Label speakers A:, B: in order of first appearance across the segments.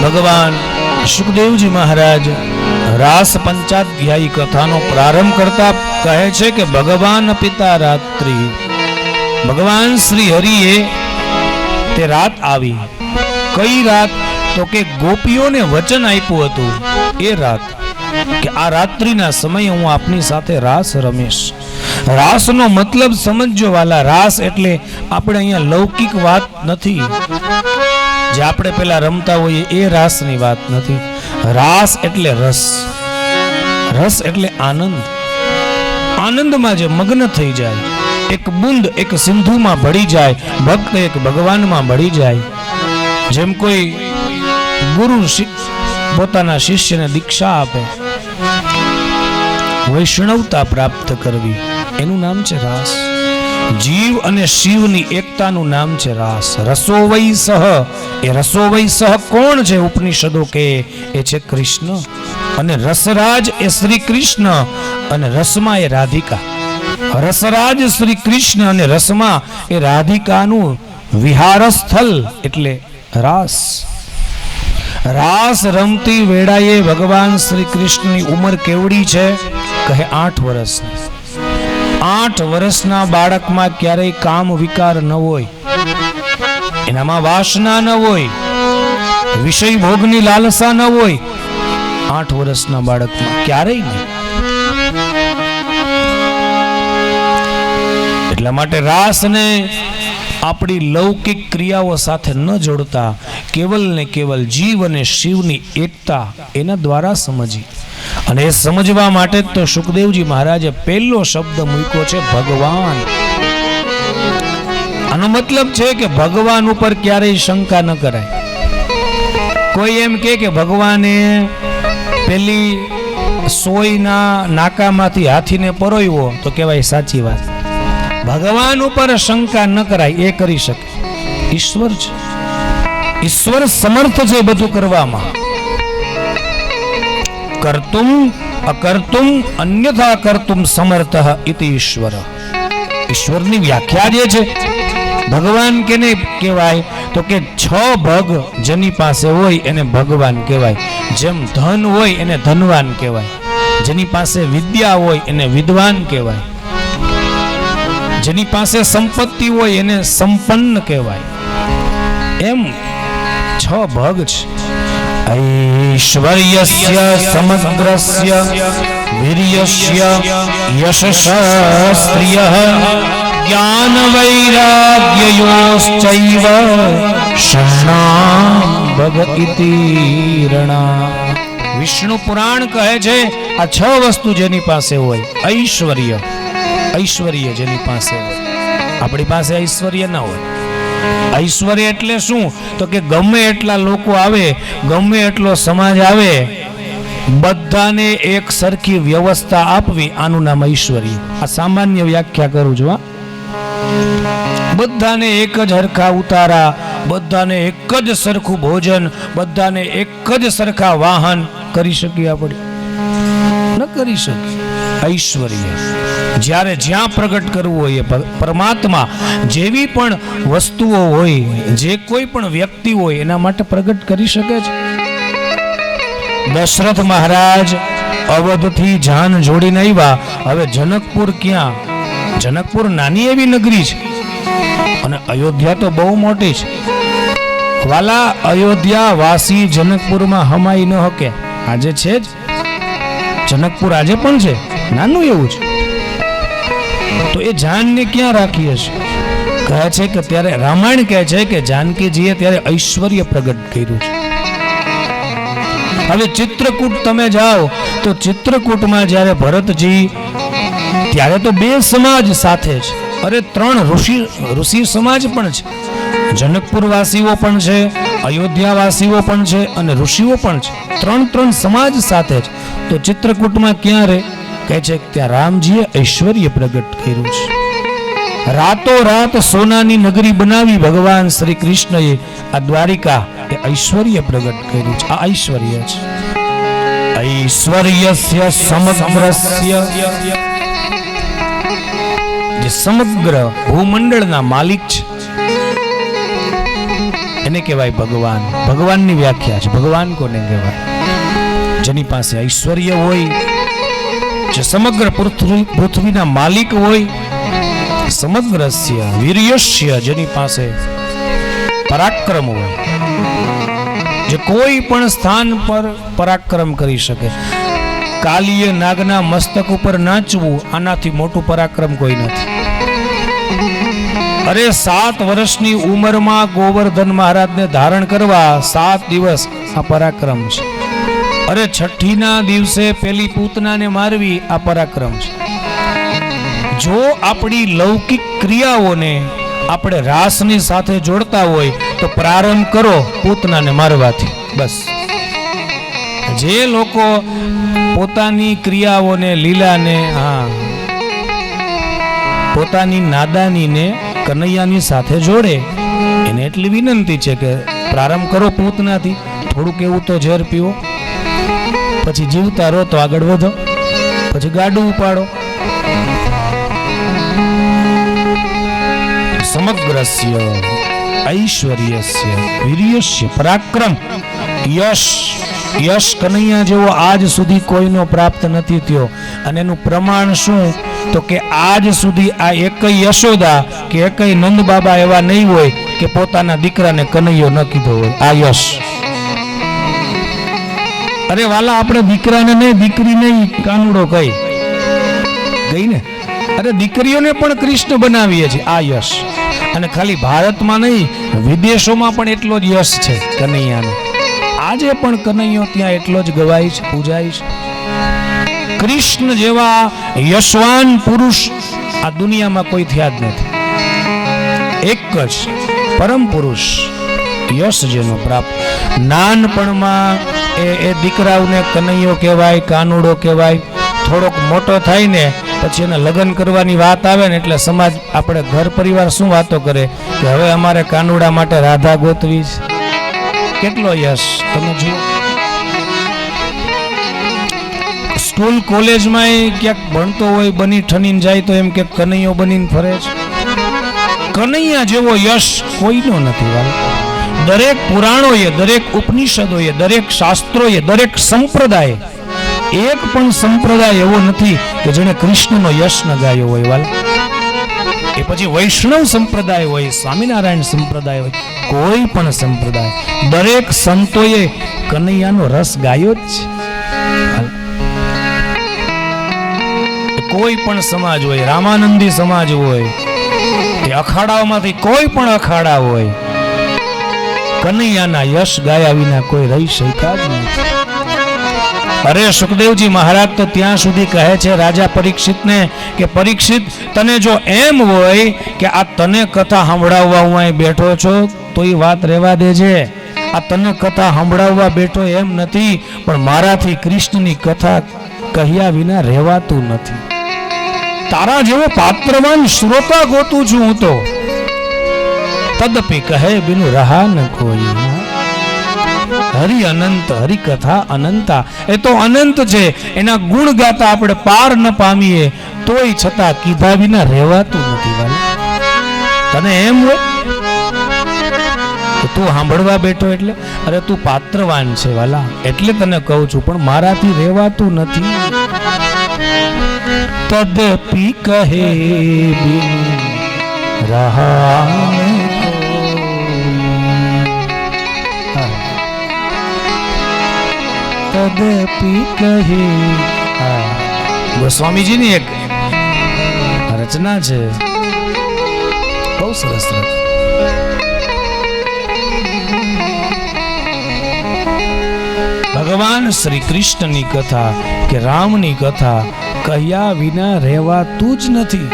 A: ભગવાન સુખદેવજી મહારાજ રાસ પંચાધ્યાયી કથાનો પ્રારંભ કરતા કહે છે કે ભગવાન પિતા રાત્રિ, ભગવાન શ્રી હરિએ તે રાત આવી. કઈ રાત? તો કે ગોપીઓને વચન આપ્યું હતું એ રાત કે આ રાત્રિના સમયે હું આપની સાથે રાસ રમીશ. રાસનો મતલબ સમજો વાલા, રાસ એટલે આપણે અહીંયા લૌકિક વાત નથી જે આપણે પેલા રમતા હોઈએ એ રાસની વાત નથી. રાસ એટલે રસ, રસ એટલે આનંદ. આનંદમાં જે મગ્ન થઈ જાય, એક બુંદ એક સિંધુમાં ભળી જાય, ભક્ત એક ભગવાનમાં ભળી જાય. જેમ કોઈ ગુરુ પોતાના શિષ્યને દીક્ષા આપે, વૈષ્ણવતા પ્રાપ્ત કરવી, એનું નામ છે રાસ. જીવ અને શિવની એકતાનું નામ છે રાસ. રસો વૈ સહ, એ રસો વૈ સહ કોણ છે? ઉપનિષદો કે એ છે કૃષ્ણ, અને રસરાજ એ શ્રી કૃષ્ણ, અને રસમાં એ રાધિકા. રસરાજ શ્રી કૃષ્ણ અને રસમાં એ રાધિકાનું વિહાર સ્થળ એટલે રાસ. રાસ રમતી વેળાએ ભગવાન શ્રી કૃષ્ણની ઉંમર કેવડી છે? કહે 8 વર્ષની. 8 વર્ષના બાળકમાં ક્યારેય કામ વિકાર ન હોય, એનામાં વાસના ન હોય, વિષય ભોગની લાલસા ન હોય. 8 વર્ષના બાળકમાં ક્યારેય નહીં. એટલા માટે રાસને આપણી લૌકિક ક્રિયાઓ સાથે ન જોડતા કેવલ ને કેવલ જીવ અને શિવની એકતા એના દ્વારા સમજી. અને એ સમજવા માટે તો સુખદેવજી મહારાજે પહેલો શબ્દ મૂક્યો છે ભગવાન. આનો મતલબ છે કે ભગવાન ઉપર ક્યારેય શંકા ન કરાય. કોઈ એમ કે ભગવાને પેલી સોયના નાકામાંથી હાથીને પરોવ્યો તો કહેવાય સાચી વાત. ભગવાન ઉપર શંકા ન કરાય, એ કરી શકે. ઈશ્વર છે, ઈશ્વર સમર્થ છે બધું કરવામાં. કર્તુમ અકર્તુમ અન્યથા કર્તુમ સમર્થ ઇતિ ઈશ્વર. ઈશ્વરની વ્યાખ્યા જે છે, ભગવાન કેને કહેવાય? તો કે 6 ભગ જેની પાસે હોય એને ભગવાન કહેવાય. જેમ ધન હોય એને ધનવાન કહેવાય, જેની પાસે વિદ્યા હોય એને વિદ્વાન કહેવાય, જેની પાસે સંપત્તિ હોય એને સંપન્ન કહેવાય. એમ 6 ભગ છે. ઐશ્વર્યસ્ય સમગ્રસ્ય વીર્યસ્ય યશસ્ત્રિયઃ જ્ઞાન વૈરાગ્યયોશ્ચૈવ શરણાં ભગ ઇતિ રણા. વિષ્ણુ પુરાણ કહે છે આ 6 વસ્તુ જેની પાસે હોય, ઐશ્વર્ય, ઐશ્વર્ય જેની પાસે હોય. આપણી પાસે ઐશ્વર્ય ના હોય. ઐશ્વર્ય એટલે શું? તો કે ગમે એટલા લોકો આવે, ગમે એટલો સમાજ આવે, બધાને એક સરખી વ્યવસ્થા આપવી, આનું નામ ઐશ્વર્ય. આ સામાન્ય વ્યાખ્યા કરું છું. બધાને એક જ હરખા ઉતારા, બધાને એક જ સરખું ભોજન, બધાને એક જ સરખા વાહન કરી શકીએ આપણે? ન કરી શકીએ. ઐશ્વર્ય જ્યારે જ્યાં પ્રગટ કરવું હોય, પરમાત્મા જેવી પણ વસ્તુઓ હોય, જે કોઈ પણ વ્યક્તિ હોય એના માટે પ્રગટ કરી શકે છે. દશરથ મહારાજ અવધથી જાન જોડીને આવ્યા. હવે જનકપુર ક્યાં? જનકપુર નાની એવી નગરી છે અને અયોધ્યા તો બહુ મોટી છે. વાલા, અયોધ્યા વાસી જનકપુરમાં હમાઈ ન શકે. આજે છે જ જનકપુર, આજે પણ છે, નાનું એવું છે. તો એ જાનને ક્યાં રાખી હશે? કહે છે કે ત્યારે રામાયણ કહે છે કે જાનકીજીએ ત્યારે ઐશ્વર્ય પ્રગટ કર્યું છે. હવે ચિત્રકૂટ તમે જાઓ તો ચિત્રકૂટમાં જ્યારે ભરતજી, ત્યારે તો 2 સમાજ સાથે છે. અરે 3 ઋષિ સમાજ પણ છે. જનકપુર વાસીઓ પણ છે, અયોધ્યા વાસીઓ પણ છે અને ઋષિઓ પણ છે. 3 સમાજ સાથે છે. તો ચિત્રકૂટમાં ક્યાં રહે? કહે છે ત્યાં રામજીએ ઐશ્વર્ય પ્રગટ કર્યું છે. રાતો રાત સોનાની નગરી બનાવી ભગવાન શ્રી કૃષ્ણએ આ દ્વારિકા એ ઐશ્વર્ય પ્રગટ કર્યું છે. આ ઐશ્વર્ય છે. ઐશ્વર્યસ્ય સમગ્રસ્ય, જે સમગ્ર ભૂમંડળના માલિક છે, એને એને કહેવાય ભગવાન. ભગવાનની વ્યાખ્યા છે. ભગવાન કોને કહેવાય? જેની પાસે ઐશ્વર્ય હોય, જે સમગ્ર પૃથ્વીના માલિક હોય, સમગ્રસ્ય વીર્યસ્ય, જેની પાસે પરાક્રમ હોય, જે કોઈ પણ સ્થાન પર પરાક્રમ કરી શકે. કાલીય નાગના મસ્તક ઉપર નાચવું આનાથી મોટું પરાક્રમ કોઈ નથી. અરે 7 વર્ષની ઉંમરમાં ગોવર્ધન મહારાજને ધારણ કરવા 7 દિવસ આ પરાક્રમ છે. અરે છઠ્ઠીના દિવસે પેલી પૂતનાને મારવી આ પરાક્રમ છે. જો આપણી લૌકિક ક્રિયાઓને આપણે રાસની સાથે જોડતા હોય તો પ્રારંભ કરો પૂતનાને મારવાથી. બસ જે લોકો પોતાની ક્રિયાઓને લીલાને પોતાની નાદાનીને કનૈયાની સાથે જોડે એને એટલી વિનંતી છે કે પ્રારંભ કરો પૂતનાથી. થોડુંક એવું તો ઝેર પીવો, પછી જીવતા રહો તો આગળ વધો, પછી ગાડું ઉપાડો. સમગ્રસ્ય ઐશ્વર્યસ્ય વીર્યસ્ય પરાક્રમ યશ. યશ કનૈયા જેવો આજ સુધી કોઈનો પ્રાપ્ત નથી થયો. અને એનું પ્રમાણ શું? તો કે આજ સુધી આ એકય યશોદા કે એકય નંદ બાબા એવા નહીં હોય કે પોતાના દીકરાને કનૈયો ન કીધો હોય. આ યશ. અરે વાલા, આપણે દીકરાને નહીં, દીકરી નહીં, કાનુડો કઈ ગઈ ને. અરે દીકરીઓને પણ કૃષ્ણ બનાવીએ છીએ. આ યશ. અને ખાલી ભારતમાં નહીં, વિદેશોમાં પણ એટલો જ યશ છે કનૈયાનો. આજે પણ કનૈયો ત્યાં એટલો જ ગવાય છે, પૂજાય છે. કૃષ્ણ જેવા યશવાન પુરુષ આ દુનિયામાં કોઈ થયા જ નથી. એક જ પરમ પુરુષ યશ જેનો પ્રાપ્ત. નાનપણમાં એ દીકરાઓને કનૈયો કહેવાય, કાનુડો કહેવાય. થોડોક મોટો થાય ને પછી એને લગ્ન કરવાની વાત આવે ને એટલે સમાજ, આપણે ઘર પરિવાર શું વાતો કરે કે હવે અમારે કાનુડા માટે રાધા ગોતવી છે. કેટલો યશ તમે જુઓ. સ્કૂલ કોલેજમાં ક્યાંક ભણતો હોય, બની ઠનીને જાય તો એમ કે કનૈયો બનીને ફરે છે. કનૈયા જેવો યશ કોઈનો નથી વાલો. દરેક પુરાણોએ, દરેક ઉપનિષદોએ, દરેક શાસ્ત્રોએ, દરેક સંપ્રદાય, એક પણ સંપ્રદાય એવો નથી કે જેણે કૃષ્ણનો યશ ન ગાયો હોય વાલા. એ પછી વૈષ્ણવ સંપ્રદાય હોય, સ્વામિનારાયણ સંપ્રદાય હોય, કોઈ પણ સંપ્રદાય, દરેક સંતોએ કનૈયાનો રસ ગાયો જ છે. કોઈ પણ સમાજ હોય, રામાનંદી સમાજ હોય, એ અખાડાઓમાંથી કોઈ પણ અખાડા હોય, કનૈયાના યશ ગાયા વિના કોઈ રહી શક્યા જ નથી. અરે સુખદેવજી મહારાજ તો ત્યાં સુધી કહે છે રાજા પરીક્ષિતને કે પરીક્ષિત, તને જો એમ હોય કે આ તને કથા સંભળાવવા હું અહીં બેઠો છો તો એ વાત રહેવા દેજે. આ તને કથા સંભળાવવા બેઠો એમ નથી, પણ મારાથી કૃષ્ણની કથા કહ્યા વિના રહેવાતું નથી. તારા જેવો પાત્રવાન શ્રોતા ગોતું છું હું તો. તદપી કહે બિનું રહા ન કોઈ. હરિ અનંત, હરિ કથા અનંતા. એ તો અનંત છે, એના ગુણ ગાતા આપણે પાર ન પામીએ તોય છતાં કીધા વિના રહેવાતું નથી વાલા. તને એમ હોય કે તું સાંભળવા બેઠો એટલે, અરે તું પાત્રવાન છે વાલા, એટલે તને કહું છું, પણ મારાથી રહેવાતું નથી. તદપી કહે બિન રહા તદપી કહે. ગોસ્વામીજીની એક રચના છે, બહુ સરસ રચના. ભગવાન શ્રી કૃષ્ણની કથા કે રામની કથા કહ્યા વિના રહેવાતું જ નથી.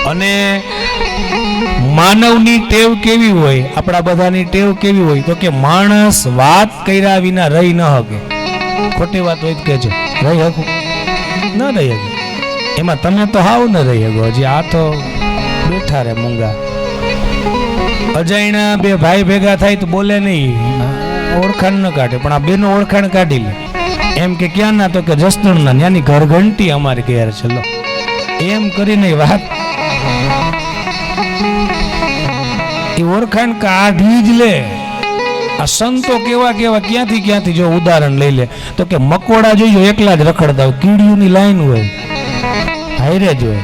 A: અને માનવની ટેવ કેવી હોય, આપણા બધાની ટેવ કેવી હોય તો કે માણસ વાત કર્યા વિના રહી ન શકે. ખોટી વાત હોય તો કહેજો, રહી શકું ન રહી શકે. એમાં તમે તો હાવ ન રહી શકો. હજી આ તો બેઠા રે મૂંગા. અજાણ્યા બે ભાઈ ભેગા થાય તો બોલે નહીં, ઓળખાણ ન કાઢે, પણ આ બેનો ઓળખાણ કાઢી લે. એમ કે ક્યાં ના, તો કે જસદણના, ત્યાંની ઘર ઘંટી અમારી ઘેર ચલો, એમ કરીને વાત એ ઓળખાણ કાઢી જ લે. આ સંતો કેવા કેવા ક્યાંથી જો ઉદાહરણ લઈ લે તો કે મકોડા જોઈજો એકલા જ રખડતા હોય, કીડીઓની લાઈન હોય, હાઈરે જ હોય.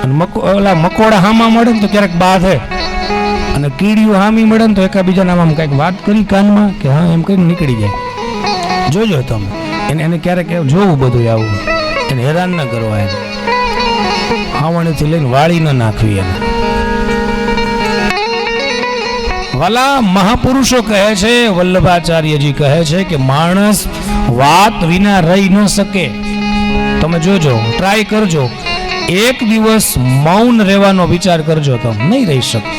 A: અને ઓલા મકોડા હામા મળે ને તો ક્યારેક બાધે, અને કીડીઓ હામી મળે ને તો એકાબીજાના આમ કંઈક વાત કરી કાનમાં કે હા એમ કઈ નીકળી જાય. જોજો તમે એને ક્યારેક જોવું બધું આવું, એને હેરાન ન કરવા, એને હાવણીથી લઈને વાળી ન નાખવી. એને વાલા મહાપુરુષો કહે છે, વલ્લભાચાર્યજી કહે છે કે માણસ વાત વિના રહી ન શકે. તમે જોજો, ટ્રાય કરજો, એક દિવસ મૌન રહેવાનો વિચાર કરજો, તમે નહીં રહી શકો.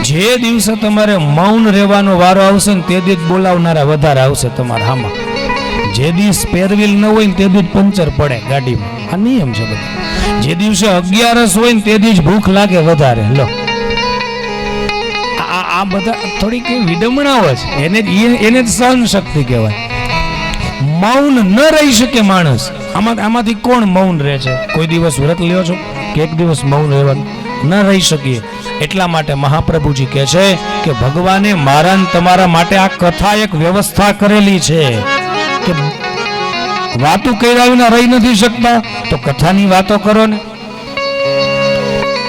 A: જે દિવસે તમારે મૌન રહેવાનો વારો આવશે ને તે દિવસ બોલાવનારા વધારે આવશે તમારા હામાં. જે દિવસ પેરવીલ ન હોય ને તે દિવસ પંચર પડે ગાડીમાં. આ નિયમ છે બધા. જે દિવસે 11 હોય ને તે દિવસ ભૂખ લાગે વધારે. લો આ બધા થોડીક વિડંબણાઓ છે, એને જ સહન શક્તિ કહેવાય. મૌન ન રહી શકે માણસ. આમાંથી કોણ મૌન રહે છે? કોઈ દિવસ વ્રત લ્યો છો કે એક દિવસ મૌન રહેવાનું? ન રહી શકીએ. એટલા માટે મહાપ્રભુજી કહે છે કે ભગવાને મારા ને તમારા માટે આ કથા એક વ્યવસ્થા કરેલી છે કે વાતો કર્યા વિના રહી નથી શકતા, તો કથાની વાતો કરો ને.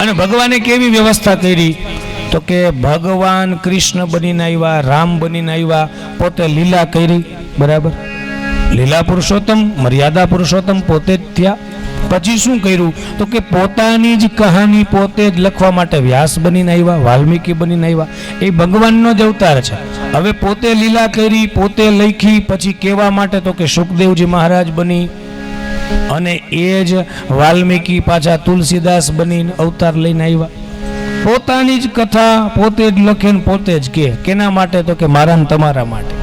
A: અને ભગવાને કેવી વ્યવસ્થા કરી? તો કે ભગવાન કૃષ્ણ બનીને આવ્યા, રામ બનીને આવ્યા, પોતે લીલા કરી, બરાબર, લીલા પુરુષોત્તમ, મર્યાદા પુરુષોત્તમ પોતે જ થયા. પછી શું કર્યું? તો કે પોતાની જ કહાની પોતે જ લખવા માટે વ્યાસ બનીને આવ્યા, વાલ્મીકી બનીને આવ્યા. એ ભગવાનનો જ અવતાર છે. હવે પોતે લીલા કરી, પોતે લખી, પછી કેવા માટે તો કે સુખદેવજી મહારાજ બની, અને એ જ વાલ્મીકી પાછા તુલસીદાસ બનીને અવતાર લઈને આવ્યા. પોતાની જ કથા પોતે જ લખે ને પોતે જ કે. કેના માટે? તો કે મારા ને તમારા માટે.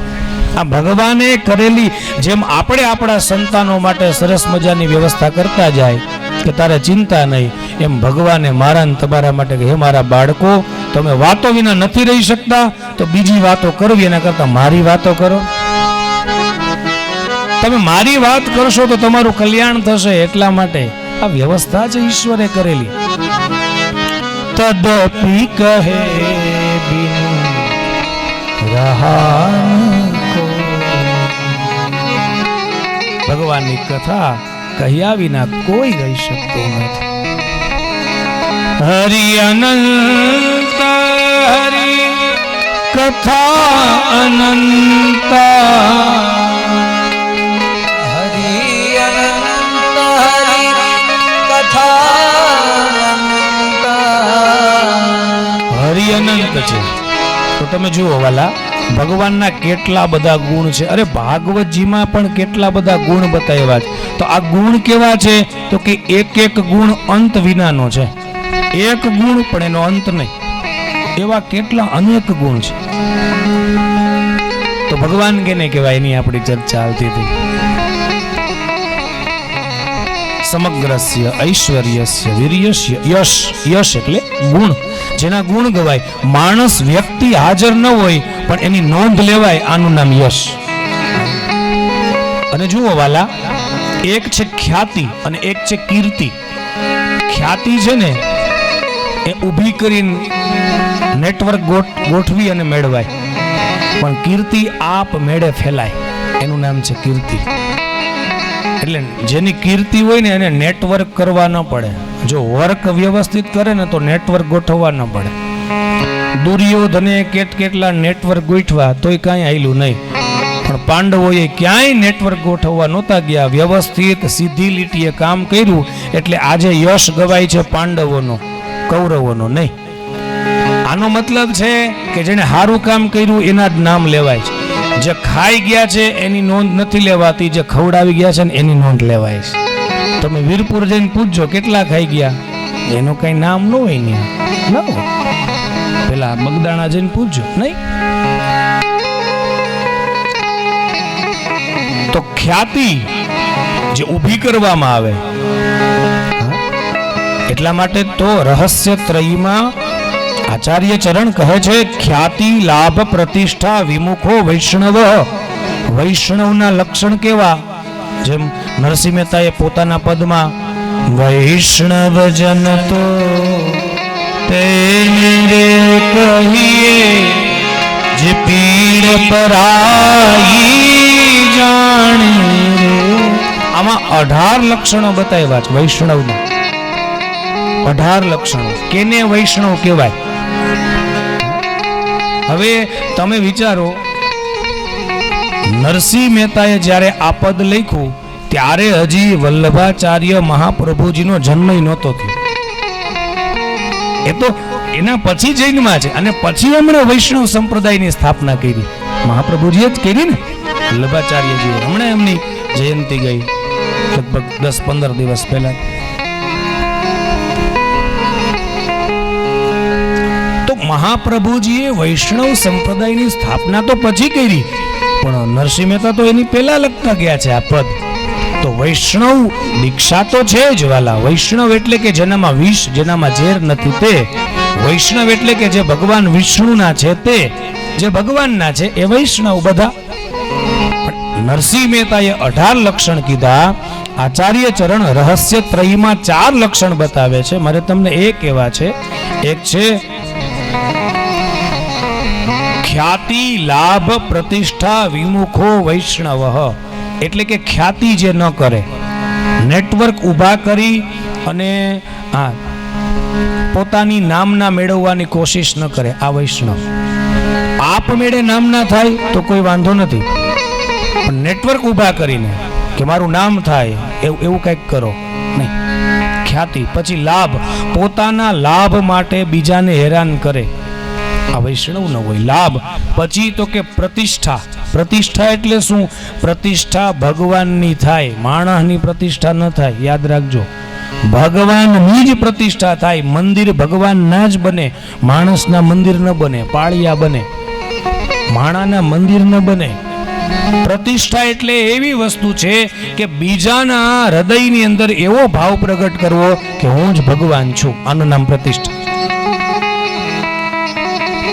A: આ ભગવાને કરેલી, જેમ આપણે આપણા સંતાનો માટે સરસ મજાની વ્યવસ્થા કરતા જાય કે તારે ચિંતા નહીં, એમ ભગવાને મારા ને તમારા માટે કે હે મારા બાળકો, તમે વાતો વિના નથી રહી શકતા તો બીજી વાતો કરવી એના કરતા મારી વાતો કરો. તમે મારી વાત કરશો તો તમારું કલ્યાણ થશે. એટલા માટે આ વ્યવસ્થા છે ઈશ્વરે કરેલી. તદપી કહે બિન રહા, ભગવાનની કથા કહ્યા વિના કોઈ રહી શકતું નથી. હરિ અનંત હરિ કથા અનંત,
B: હરિ અનંત હરિ કથા અનંત.
A: હરિ અનંત છે. તો તમે જુઓ વાલા, ભગવાનના કેટલા બધા ગુણ છે. અરે ભાગવતજીમાં પણ કેટલા બધા ગુણ બતાવ્યા છે. તો આ ગુણ કેવા છે? તો કે એક એક ગુણ અંત વિનાનો છે. એક ગુણ પણ એનો અંત નહીં. એવા કેટલા અનેક ગુણ છે. તો ભગવાન કેને કહેવાય? એની આપણી ચર્ચા ચાલતી હતી. સમગ્રસ્ય ઐશ્વર્યસ્ય વીર્યસ્ય યશ. યશ એટલે ગુણ, જેના ગુણ ગવાય. માણસ વ્યક્તિ હાજર ન હોય પણ એની નોંધ લેવાય, આનું નામ યશ. અને જુઓ વાલા, એક છે ખ્યાતિ અને એક છે કીર્તિ. ખ્યાતિ છે ને એ ઊભી કરીને નેટવર્ક ગોઠવી અને મેળવાય, પણ કીર્તિ આપ મેળે ફેલાય, એનું નામ છે કીર્તિ. એટલે જેની કીર્તિ હોય ને એને નેટવર્ક કરવા ન પડે. જો વર્ક વ્યવસ્થિત કરે ને તો નેટવર્ક ગોઠવવા ન પડે. દુર્યોધને કેટલા નેટવર્ક ગોઠવા તોય કાંઈ આયલું નહીં, પણ પાંડવોએ ક્યાંય નેટવર્ક ગોઠવવા નહોતા ગયા. વ્યવસ્થિત સીધી લીટીએ કામ કર્યું એટલે આજે યશ ગવાય છે પાંડવોનો, કૌરવોનો નહીં. આનો મતલબ છે કે જેને સારું કામ કર્યું એના જ નામ લેવાય છે. જે ખાઈ ગયા છે એની નોંધ નથી લેવાતી, જે ખવડાવી ગયા છે ને એની નોંધ લેવાય છે. તમે વીરપુર જઈને પૂછજો કેટલા ખાઈ ગયા, એનું કઈ નામ ન હોય ને, ન હોય. પેલા બગદાણા જઈને પૂછજો, નહીં. તો ખ્યાતિ જે ઊભી કરવામાં આવે, એટલા માટે તો રહસ્ય ત્રયમાં આચાર્ય ચરણ કહે છે, ખ્યાતિ લાભ પ્રતિષ્ઠા વિમુખો વૈષ્ણવ. વૈષ્ણવના લક્ષણ કેવા? જેમ નરસિંહ મહેતાએ પોતાના પદમાં વૈષ્ણવ જન તો તેને રે કહીએ જે પીડ પરાઈ જાણે રે. આમાં 18 લક્ષણો બતાવ્યા છે વૈષ્ણવના. 18 લક્ષણો. કેને વૈષ્ણવ કહેવાય? હવે તમે વિચારો, નરસિંહ મહેતાએ જ્યારે આ પદ લખ્યું ત્યારે હજી વલ્લભાચાર્ય મહાપ્રભુજીનો જન્મ નહોતો થયો. એ તો એના પછી જૈનમાં છે અને પછી એમણે વૈષ્ણવ સંપ્રદાયની સ્થાપના કરી. મહાપ્રભુજીએ જ કરી ને, વલ્લભાચાર્યજીએ. હમણાં એમની જયંતિ ગઈ લગભગ 10-15 દિવસ પહેલા. તો મહાપ્રભુજીએ વૈષ્ણવ સંપ્રદાયની સ્થાપના તો પછી કરી, પણ નરસિંહ મહેતા તો એની પહેલા લખતા ગયા છે આ પદ. તો વૈષ્ણવ દીક્ષા તો છે જ વાલા. વૈષ્ણવ એટલે કે જેનામાં વિષ, જેનામાં ઝેર નથી તે. વૈષ્ણવ એટલે કે જે ભગવાન વિષ્ણુના છે તે, જે ભગવાનના છે એ વૈષ્ણવ બધા. નરસિંહ મહેતાએ 18 લક્ષણ કીધા. આચાર્ય ચરણ રહસ્ય ત્રયમાં 4 લક્ષણ બતાવે છે. મારે તમને એ કહેવા છે. એક છે ખ્યાતિ લાભ પ્રતિષ્ઠા વિમુખો વૈષ્ણવ, એટલે કે ખ્યાતિ જે ન કરે, નેટવર્ક ઊભા કરી અને પોતાની નામના મેળવવાની કોશિશ ન કરે, આ વૈષ્ણવ. આપમેળે નામના થાય તો કોઈ વાંધો નથી, પણ નેટવર્ક ઊભા કરીને કે મારું નામ થાય એવું કંઈક કરો નહીં. ખ્યાતિ. પછી લાભ, પોતાના લાભ માટે બીજાને હેરાન કરે, આ વૈષ્ણવ ન હોય. લાભ. પછી તો કે પ્રતિષ્ઠા. પ્રતિષ્ઠા એટલે શું? પ્રતિષ્ઠા ભગવાનની થાય, માણસની પ્રતિષ્ઠા ન થાય. યાદ રાખજો, ભગવાનની જ પ્રતિષ્ઠા થાય. મંદિર ભગવાનના જ બને, માણસના મંદિર ન બને. પાળિયા બને, માણાના મંદિર ન બને. પ્રતિષ્ઠા એટલે એવી વસ્તુ છે કે બીજાના હૃદયની અંદર એવો ભાવ પ્રગટ કરવો કે હું જ ભગવાન છું. આનું નામ પ્રતિષ્ઠા.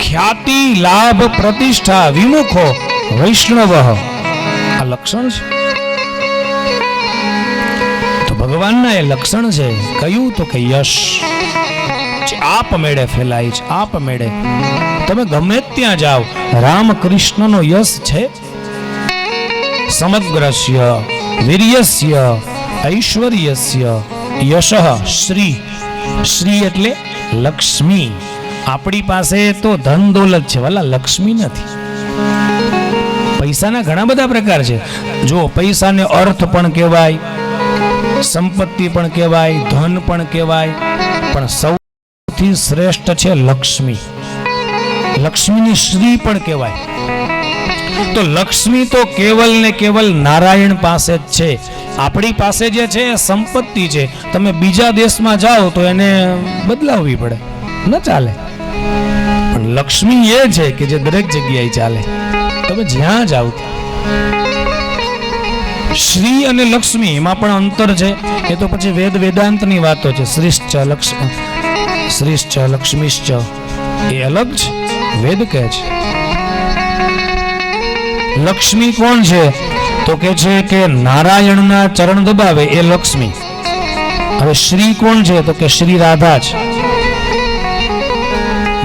A: ખ્યાતિ લાભ પ્રતિષ્ઠા વિમુખો વૈષ્ણવ, આ લક્ષણ છે. તો ભગવાનના એ લક્ષણ છે. કયું? તો કે યશ. આપમેળે ફેલાય છે, આપમેળે. તમે ગમે ત્યાં જાઓ, રામકૃષ્ણનો યશ છે. સમગ્રસ્ય વીર્યસ્ય ઐશ્વર્યસ્ય યશઃ શ્રી. શ્રી એટલે લક્ષ્મી. આપણી પાસે તો ધન દોલત છે વાલા, લક્ષ્મી નથી. પૈસાના ઘણા બધા પ્રકાર છે. જો પૈસાને અર્થ પણ કહેવાય, સંપત્તિ પણ કહેવાય, ધન પણ કહેવાય, પણ સૌથી શ્રેષ્ઠ છે લક્ષ્મી. લક્ષ્મીની શ્રી પણ કહેવાય. તો લક્ષ્મી તો કેવલ ને કેવલ નારાયણ પાસે જ છે. આપણી પાસે જે છે એ સંપત્તિ છે. તમે બીજા દેશમાં જાઓ તો એને બદલાવવી પડે, ન ચાલે. પણ લક્ષ્મી એ છે કે જે દરેક જગ્યાએ ચાલે, તમે જ્યાં જાઓ. શ્રી અને લક્ષ્મી એમાં પણ અંતર છે. એ તો પછી વેદાંતની વાતો છે. શ્રીશ્ચ લક્ષ્મીશ્ચ એ અલગ છે, વેદ કહે છે. લક્ષ્મી કોણ છે? તો કે છે કે નારાયણના ચરણ દબાવે એ લક્ષ્મી. હવે શ્રી કોણ છે? તો કે શ્રી રાધા છે.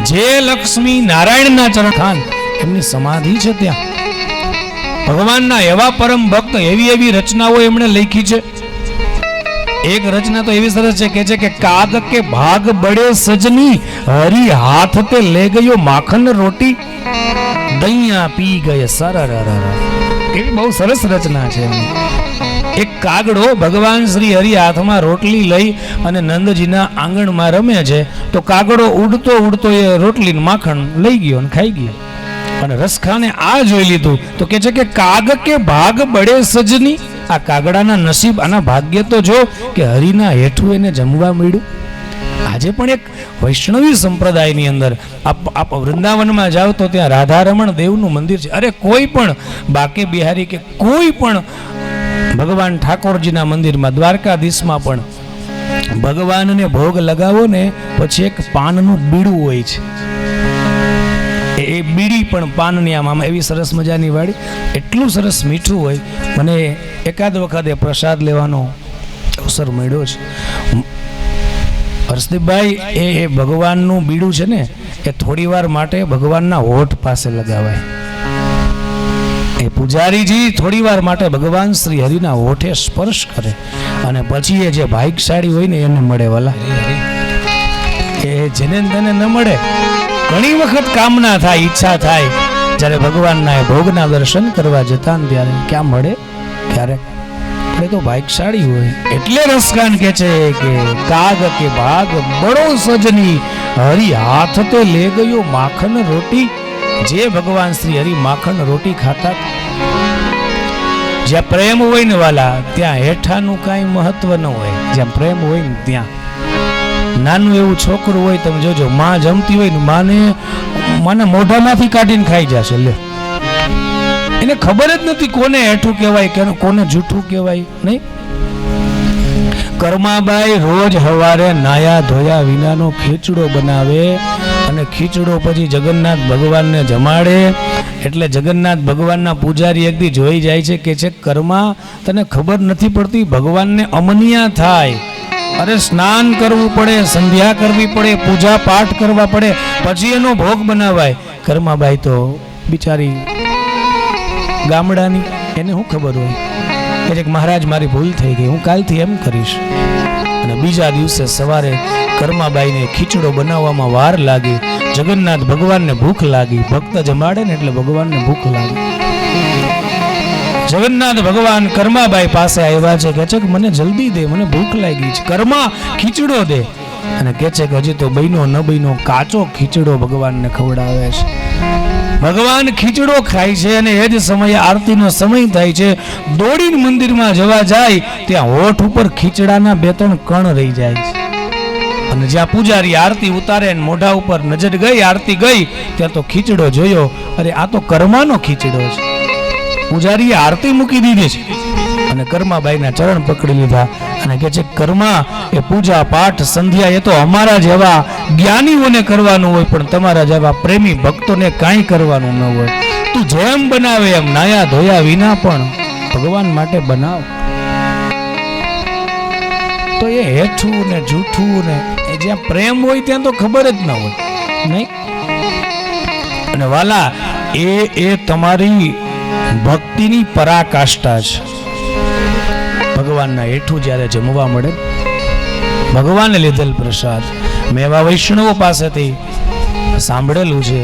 A: જે લક્ષ્મી નારાયણના ચરણ ખાન, એમની સમાધિ છે ત્યાં. ભગવાનના એવા પરમ ભક્ત, એવી એવી રચનાઓ એમણે લખી છે. એક રચના તો એવી સરસ છે કે કાગ કે ભાગ બડે સજની, હરી હાથ તે લે ગયો માખન રોટી, દૈયા પી ગયે સરર. એવી બહુ સરસ રચના છે. એક કાગડો ભગવાન શ્રી હરિ હાથમાં રોટલી લઈ અને નંદજીના આંગણમાં રમે છે. તો કાગડો ઉડતો ઉડતો એ રોટલી માખણ લઈ ગયો અને ખાઈ ગયો. અને રસખાને આ જોઈ લીધું તો કે છે કે કાગ કે ભાગ બડે સજની. આ કાગડાના નસીબ, આના ભાગ્ય તો જો કે હરિના હેઠું એને જમવા મળ્યું. આજે પણ એક વૈષ્ણવી સંપ્રદાયની અંદર આપ વૃંદાવનમાં જાઓ તો ત્યાં રાધારમણ દેવનું મંદિર છે. અરે કોઈ પણ બાકે બિહારી કે કોઈ પણ ભગવાન ઠાકોરજીના મંદિરમાં, દ્વારકાધીશમાં પણ ભગવાનને ભોગ લગાવો ને પછી એક પાનનું બીડું હોય છે. એ બીડી પણ પાનની આમાં એવી સરસ મજાની વાળી, એટલું સરસ મીઠું હોય. મને એકાદ વખતે પ્રસાદ લેવાનો અવસર મળ્યો છે. હર્ષદીપભાઈ એ ભગવાનનું બીડું છે ને એ થોડી વાર માટે ભગવાનના હોઠ પાસે લગાવાય. એ પૂજારીજી થોડી વાર માટે ભગવાન શ્રી હરિના હોઠે સ્પર્શ કરે અને પછી એ જે ભાગ્યશાળી હોય ને એને મળે. વાલા એ જેને તેને ન મળે. ઘણી વખત કામના થાય, ઈચ્છા થાય, જ્યારે ભગવાનના એ ભોગના દર્શન કરવા જતા ને ત્યારે ક્યાં મળે? ક્યારેક એ તો ભાગ્યશાળી હોય. એટલે રસકાન કે છે કે કાગ કે ભાગ બડો સજની હરિ હાથ તે લે ગયો માખણ રોટી. જે ભગવાન શ્રી હરિ માખણ રોટી ખાતા. જ્યાં પ્રેમ હોય ને વાલા ત્યાં હેઠાનું કાંઈ મહત્વ ન હોય. જ્યાં પ્રેમ હોય ને ત્યાં નાનું એવું છોકરું હોય, તમે જોજો, માં જમતી હોય ને માને મોઢામાંથી કાઢીને ખાઈ જશે. લે, એને ખબર જ નથી કોને હેઠું કહેવાય કે કોને જૂઠું કહેવાય. નહીં, કર્માબાઈ રોજ હવારે નાયા ધોયા વિનાનો ખીચડો બનાવે અને ખીચડો પછી જગન્નાથ ભગવાનને જમાડે. એટલે જગન્નાથ ભગવાનના પૂજારી એક દી જોઈ જાય છે કે છે કર્મા તને ખબર નથી પડતી, ભગવાનને અમનિયા થાય. અરે સ્નાન કરવું પડે, સંધ્યા કરવી પડે, પૂજા પાઠ કરવા પડે, પછી એનો ભોગ બનાવાય. કર્માબાઈ તો બિચારી ગામડાની, એને શું ખબર હોય કે મહારાજ મારી ભૂલ થઈ ગઈ, હું કાલથી એમ કરીશ. અને બીજા દિવસે સવારે કર્માબાઈને ખીચડો બનાવવામાં વાર લાગી. જગન્નાથ ભગવાનને ભૂખ લાગી. ભક્ત જમાડે ને એટલે ભગવાનને ભૂખ લાગી. જગન્નાથ ભગવાન કર્માબાઈ પાસે આવ્યા છે કે છે કે મને જલ્દી દે, મને ભૂખ લાગી છે, કર્મા ખીચડો દે. અને કે છે કે હજી તો બઈનો ન બઈનો કાચો ખીચડો ભગવાનને ખવડાવે છે. ભગવાન ખીચડો ખાય છે અને એ જ સમયે આરતીનો સમય થાય છે. દોડીને મંદિરમાં જવા જાય ત્યાં હોઠ ઉપર ખીચડાના 2-3 કણ રહી જાય છે. અને જ્યાં પૂજારી આરતી ઉતારે ને મોઢા ઉપર નજર ગઈ, આરતી ગઈ, ત્યાં તો ખીચડો જોયો. અરે આ તો કર્માનો ખીચડો છે. પૂજારીએ આરતી મૂકી દીધી છે અને કર્માબાઈના ચરણ પકડી લીધા અને કહે છે કર્મા એ પૂજા પાઠ સંધ્યા એ તો અમારા જેવા જ્ઞાનીઓને કરવાનું હોય, પણ તમારા જેવા પ્રેમી ભક્તોને કાંઈ કરવાનું ન હોય. તું જેમ બનાવે એમ નાયા ધોયા વિના પણ ભગવાન માટે બનાવ. તો એ હેઠું ને જૂઠું ને એ જ્યાં પ્રેમ હોય ત્યાં તો ખબર જ ન હોય. નહીં, અને વાલા એ તમારી ભક્તિની પરાકાષ્ઠા છે. ભગવાનના હેઠું જ્યારે જમવા મળે, ભગવાનને લીધેલ પ્રસાદ. મેં એવા વૈષ્ણવો પાસેથી સાંભળેલું છે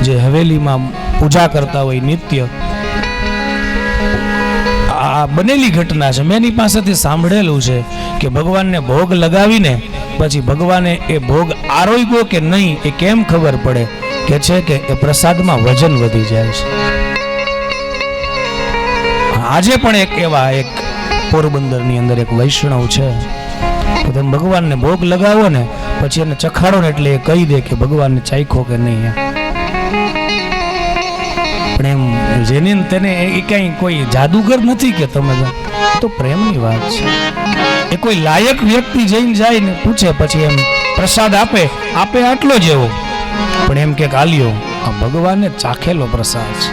A: જે હવેલીમાં પૂજા કરતા હોય નિત્ય. આ બનેલી ઘટના છે. મેં એની પાસેથી સાંભળેલું છે કે ભગવાનને ભોગ લગાવીને પછી ભગવાને એ ભોગ આરોગ્યો કે નહીં એ કેમ ખબર પડે? કે છે કે એ પ્રસાદમાં વજન વધી જાય છે. આજે પણ એક પોરબંદરની અંદર એક વૈષ્ણવ છે, તો તમે ભગવાનને ભોગ લગાવો ને પછી એને ચખાડો ને એટલે એ કહી દે કે ભગવાનને ચાખ્યો કે નહીં. પણ એમ જેને તેને એ કઈ કોઈ જાદુગર નથી કે તમે, તો પ્રેમની વાત છે. એ કોઈ લાયક વ્યક્તિ જઈને જાય ને પૂછે પછી એમ પ્રસાદ આપે આટલો જેવો, પણ એમ કે આલ્યો આ ભગવાનને ચાખેલો પ્રસાદ છે.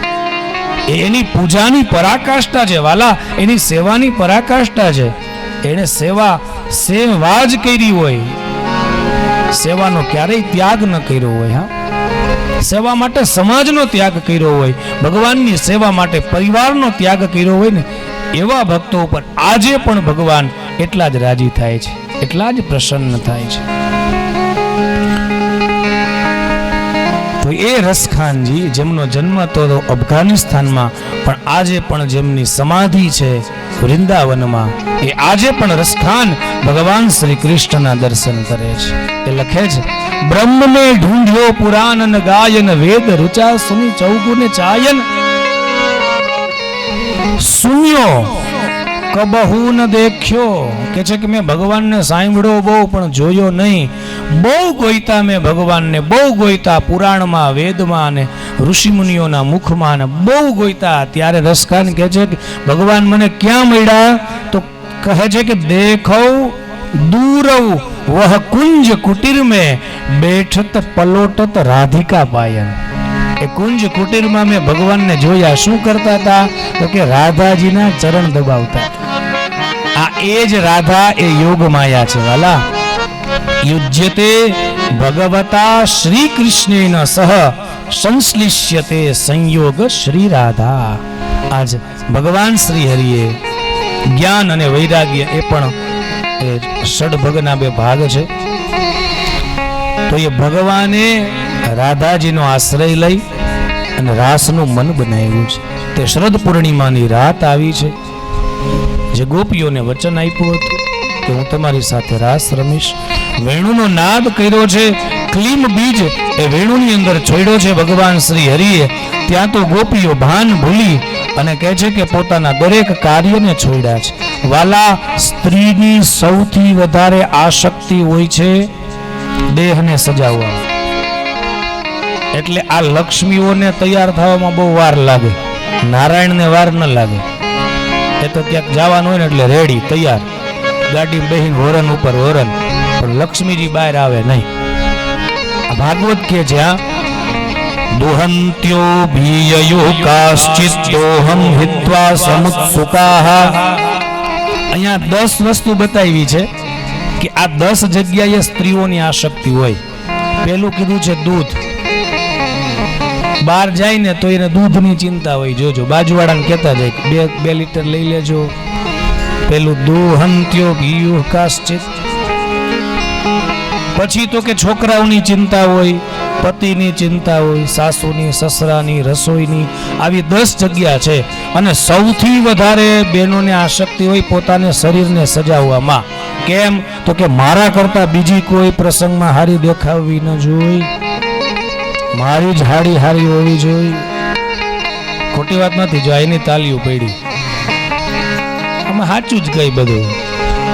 A: એની પૂજાની પરાકાષ્ઠા છે વાલા, એની સેવાની પરાકાષ્ઠા છે. એને સેવા જ કરી હોય, સેવાનો ક્યારેય ત્યાગ ન કર્યો હોય. હા, સેવા માટે સમાજનો ત્યાગ કર્યો હોય, ભગવાનની સેવા માટે પરિવારનો ત્યાગ કર્યો હોય ને એવા ભક્તો ઉપર આજે પણ ભગવાન એટલા જ રાજી થાય છે, એટલા જ પ્રસન્ન થાય છે. તો એ રસખાનજી જેમનો જન્મ તો અફઘાનિસ્તાનમાં, પણ આજે પણ જેમની સમાધિ છે વૃંદાવનમાં, એ આજે પણ રસખાન ભગવાન શ્રી કૃષ્ણના દર્શન કરે છે. એ લખે છે બ્રહ્મને ઢૂંઢ્યો પુરાણ ગાયન વેદ રુચા સુની ચૌગુને ચાયન સુન્યો કબહુ ન દેખ્યો. કે છે કે મેં ભગવાનને સાંભળ્યો બહુ પણ જોયો નહીં. બહુ ગોઈતા મેં ભગવાનને, બહુ ગોઈતા પુરાણમાં વેદમાં અને ઋષિમુનિઓના મુખમાં ને બહુ ગોઈતા. ત્યારે રસખાન કહે છે કે ભગવાન મને ક્યાં મળ્યા? તો કહે છે કે દેખો દૂરવ વહ કુંજ કુટીર મેં બેઠત પલોટત રાધિકા પાયન. એ કુંજ કુટીરમાં મેં ભગવાનને જોયા. શું કરતા હતા? તો કે રાધાજીના ચરણ દબાવતા. આ એ જ રાધા, એ યોગ માયા છે વાલા. યુજ્યતે ભગવતા શ્રી કૃષ્ણેન સહ સંશ્લિષ્યતે સંયોગ શ્રી રાધા. આજ ભગવાન શ્રી હરિએ જ્ઞાન અને વૈરાગ્ય એ પણ એ ષડભગના બે ભાગ છે. તો એ ભગવાને રાધાજીનો આશ્રય લઈ અને રાસનું મન બનાવ્યું છે. તે શરદ પૂર્ણિમાની રાત આવી છે, જે ગોપીઓને વચન આપ્યું હતું કે હું તમારી સાથે રાસ રમીશ. વેણુનો નાદ કર્યો છે, ક્લીમ બીજ એ વેણુની અંદર છોડ્યો છે ભગવાન શ્રી હરિએ. ત્યાં તો ગોપીઓ ભાન ભૂલી અને કહે છે કે પોતાના દરેક કાર્યને છોડ્યા છે. વાલા, સ્ત્રીની સૌથી વધારે આસક્તિ હોય છે દેહને સજાવવા. એટલે આ લક્ષ્મીઓને તૈયાર થવામાં બહુ વાર લાગે, નારાયણને વાર ન લાગે. એ તો ક્યાંક જવાનું હોય ને એટલે રેડી તૈયાર, ગાડી બેહીને હોરન ઉપર હોરન, પણ લક્ષ્મીજી બહાર આવે નહીં. ભાગવત કે જ્યાં દુહંત્યો ભીયયો કાશ્ચિત દોહમ હિત્વા સમુત્સુકાહ. અહીંયા 10 વસ્તુ બતાવી છે કે આ 10 જગ્યાએ સ્ત્રીઓની આસક્તિ હોય. પેલું કીધું છે દૂધ. બહાર જાય ને તો એને દૂધની ચિંતા હોય. જોજો બાજુવાળાને કહેતા જાય કે 2 લીટર લઈ લેજો. પેલું દુહંત્યો ભીયો કાશ્ચિત. પછી તો કે છોકરાઓની ચિંતા હોય, પતિની ચિંતા હોય, સાસુની, સસરાની, રસોઈની, આવી 10 જગ્યા છે. અને સૌથી વધારે બહેનોને આસક્તિ હોય પોતાને શરીરને સજાવવામાં. કેમ? તો કે મારા કરતા બીજી કોઈ પ્રસંગમાં હારી દેખાવવી ન જોઈ, મારી જ હાડી હારી હોવી જોઈ. ખોટી વાત નથી. જો એની તાલીઓ પડી, અમે સાચું જ કઈ બધું.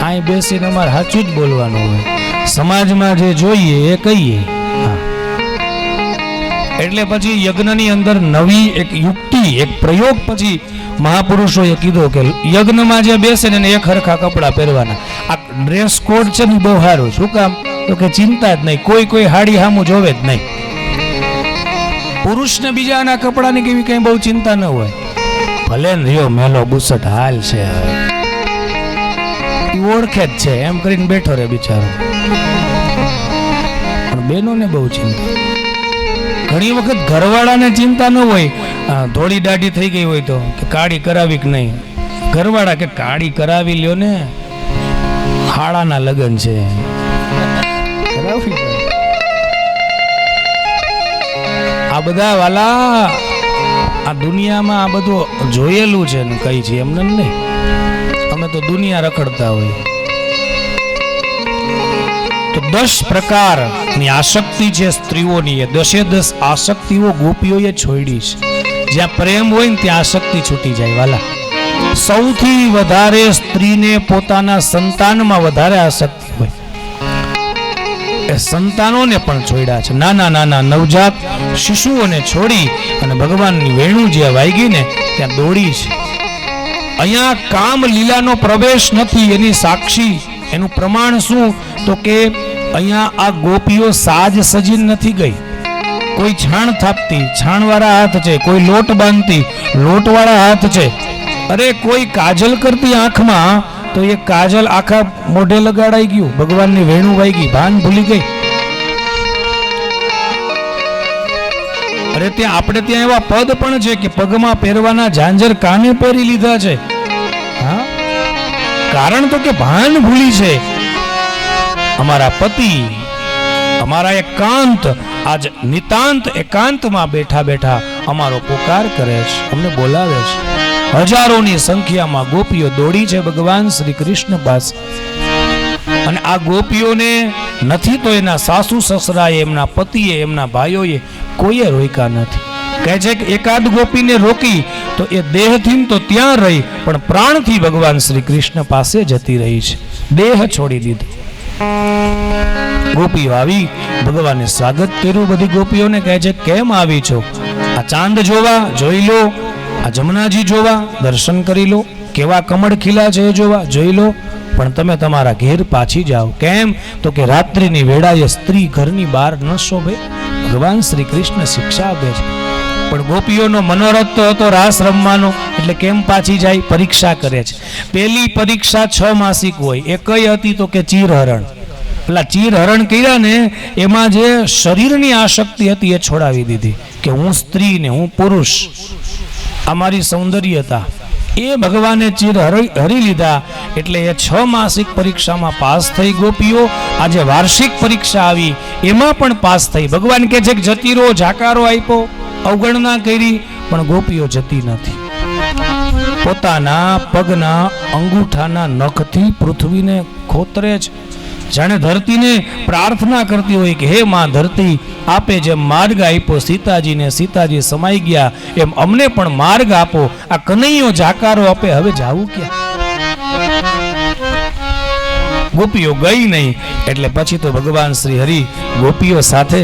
A: અહીં બેસીને અમારે સાચું જ બોલવાનું હોય. સમાજમાં જે જોઈએ એ કહીએ. એટલે પછી યજ્ઞની અંદર નવી એક યુક્તિ, એક પ્રયોગ પછી મહાપુરુષોએ કીધો કે યજ્ઞમાં જે બેસે ને એક હરખા કપડા પહેરવાના. આ ડ્રેસ કોડ છે ને બહુ સારું. શું કામ? તો કે ચિંતા જ નહીં, કોઈ હાડી સામું જોવે જ નહીં. પુરુષને બીજાના કપડાની કેવી કઈ બહુ ચિંતા ન હોય. ભલે ને રહ્યો મેલો બુસટ હાલ છે, ઓળખે જ છે એમ કરીને બેઠો રે બિચારો. પણ બેનોને બહુ ચિંતા. ઘણી વખત ઘરવાળાને ચિંતા ન હોય, થોડી દાઢી થઈ ગઈ હોય તો કે કાળી કરાવી કે નહીં. ઘરવાળા કે કાળી કરાવી લ્યો ને, હાડાના લગન છે, કરાવી. આ બધા વાલા, આ દુનિયામાં આ બધું જોયેલું છે ને કઈ છે એમને નહીં. અમે તો દુનિયા રખડતા હોય. તો 10 પ્રકારની આસક્તિ છે સ્ત્રીઓની. એ 10 આસક્તિઓ ગોપીઓએ છોડી છે. જ્યાં પ્રેમ હોય ને ત્યાં આસક્તિ છૂટી જાય વાલા. સૌથી વધારે સ્ત્રીને પોતાના સંતાનમાં વધારે આસક્તિ હોય. એ સંતાનોને પણ છોડ્યા છે. નાના નવજાત શિશુઓને છોડી અને ભગવાનની વેણુ જે વાગી ને ત્યાં દોડી છે. અહીંયા કામ લીલાનો પ્રવેશ નથી. એની સાક્ષી, એનું પ્રમાણ શું? તો કે અહીંયા આ ગોપીઓ સાજ સજીને નથી ગઈ. કોઈ છાણ થાપતી, છાણવાળા હાથ છે. કોઈ લોટ બાંધતી, લોટવાળા હાથ છે. અરે કોઈ કાજલ કરતી આંખમાં, તો એ કાજલ આખા મોઢે લગાડાઈ ગયું. ભગવાનની વેણુ વાગી, ભાન ભૂલી ગઈ. અરે ત્યાં આપણે ત્યાં એવા પદ પણ છે કે પગમાં પહેરવાના ઝાંઝર કાને પહેરી લીધા છે. હા, કારણ તો કે ભાન ભૂલી છે. અમારા પતિ, અમારા એકાંત, આજ નિતાંત એકાંતમાં બેઠા બેઠા અમારો પોકાર કરે છે, અમને બોલાવે છે. હજારોની સંખ્યામાં ગોપીઓ દોડી છે ભગવાન શ્રી કૃષ્ણ પાસે. અને આ ગોપીઓને નથી તો એના સાસુ સસરાએ, એમના પતિએ, એમના ભાઈઓએ કોઈએ રોક્યા નથી. કહે છે કે એકાદ ગોપીને રોકી તો એ દેહથી તો ત્યાં રહી, પણ પ્રાણથી ભગવાન શ્રી કૃષ્ણ પાસે જતી રહી છે. દેહ છોડી દીધો. ગોપીઓ આવી, ભગવાને સ્વાગત કર્યું. બધી ગોપીઓને કહે છે કેમ આવી છો? આ ચાંદ જોવા જોઈ લો, આ જમનાજી જોવા દર્શન કરી લો, કેવા કમળ ખીલા છે એ જોવા જોઈ લો, પણ તમે તમારા ઘેર પાછી જાઓ. કેમ? તો કે રાત્રિની વેળાએ સ્ત્રી ઘરની બહાર ન શોભે. ભગવાન શ્રી કૃષ્ણ શિક્ષા આપે છે. પણ ગોપીઓનો મનોરથ તો હતો રાસ રમવાનો, એટલે કેમ પાછી જાય? પરીક્ષા કરે છે. પેલી પરીક્ષા 6 માસિક હોય. એ કઈ હતી? તો કે ચીરહરણ. પેલા ચીર હરણ કર્યા ને એમાં જે શરીરની આસક્તિ હતી એ છોડાવી દીધી કે હું સ્ત્રી ને હું પુરુષ, આ મારી સૌંદર્યતા, એ ભગવાને ચીર હરી લીધા. એટલે એ 6 માસિક પરીક્ષામાં પાસ થઈ ગોપીઓ. આજે વાર્ષિક પરીક્ષા આવી એમાં પણ પાસ થઈ. ભગવાન કહે છે કે જતી રહો, જાકારો આપ્યો, અવગણના કરી, પણ ગોપીઓ જતી નથી. પોતાના પગના અંગૂઠાના નખથી પૃથ્વીને ખોતરે છે, જાણે ધરતીને પ્રાર્થના કરતી હોય કે હે માં ધરતી, આપે જેમ માર્ગ આપ્યો સીતાજીને, સીતાજી સમાઈ ગયા, એમ અમને પણ માર્ગ આપો. આ કનૈયો જાકારો આપે, હવે જાવું ક્યાં? ગોપીઓ ગઈ નહીં. એટલે પછી તો ભગવાન શ્રી હરિ ગોપીઓ સાથે